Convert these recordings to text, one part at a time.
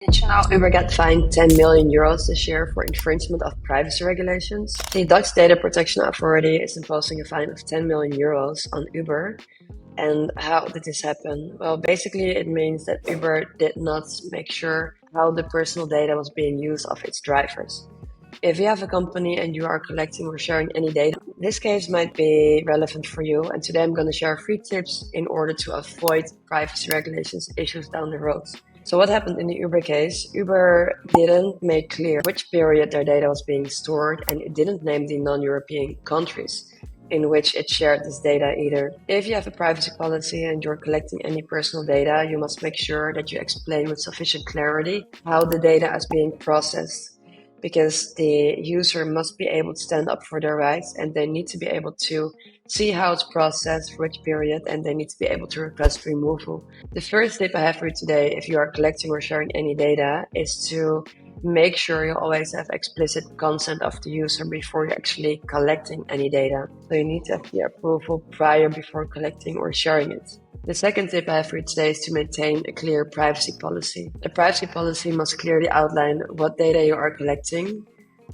Did you know Uber got fined 10 million euros this year for infringement of privacy regulations? The Dutch Data Protection Authority is imposing a fine of 10 million euros on Uber. And how did this happen? Well, basically, it means that Uber did not make sure how the personal data was being used of its drivers. If you have a company and you are collecting or sharing any data, this case might be relevant for you. And today I'm going to share 3 tips in order to avoid privacy regulations issues down the road. So what happened in the Uber case? Uber didn't make clear which period their data was being stored, and it didn't name the non-European countries in which it shared this data either. If you have a privacy policy and you're collecting any personal data, you must make sure that you explain with sufficient clarity how the data is being processed, because the user must be able to stand up for their rights, and they need to be able to see how it's processed, for which period, and they need to be able to request removal. The first tip I have for you today, if you are collecting or sharing any data, is to make sure you always have explicit consent of the user before you're actually collecting any data. So you need to have the approval prior before collecting or sharing it. The second tip I have for you today is to maintain a clear privacy policy. A privacy policy must clearly outline what data you are collecting,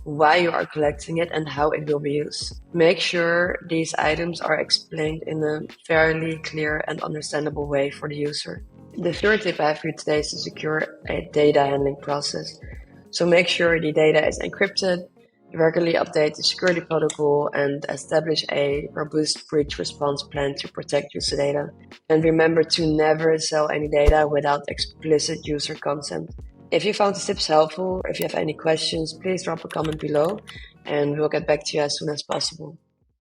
why you are collecting it, and how it will be used. Make sure these items are explained in a fairly clear and understandable way for the user. The third tip I have for you today is to secure a data handling process. So make sure the data is encrypted, regularly update the security protocol, and establish a robust breach response plan to protect user data. And remember to never sell any data without explicit user consent. If you found these tips helpful, or if you have any questions, please drop a comment below and we'll get back to you as soon as possible.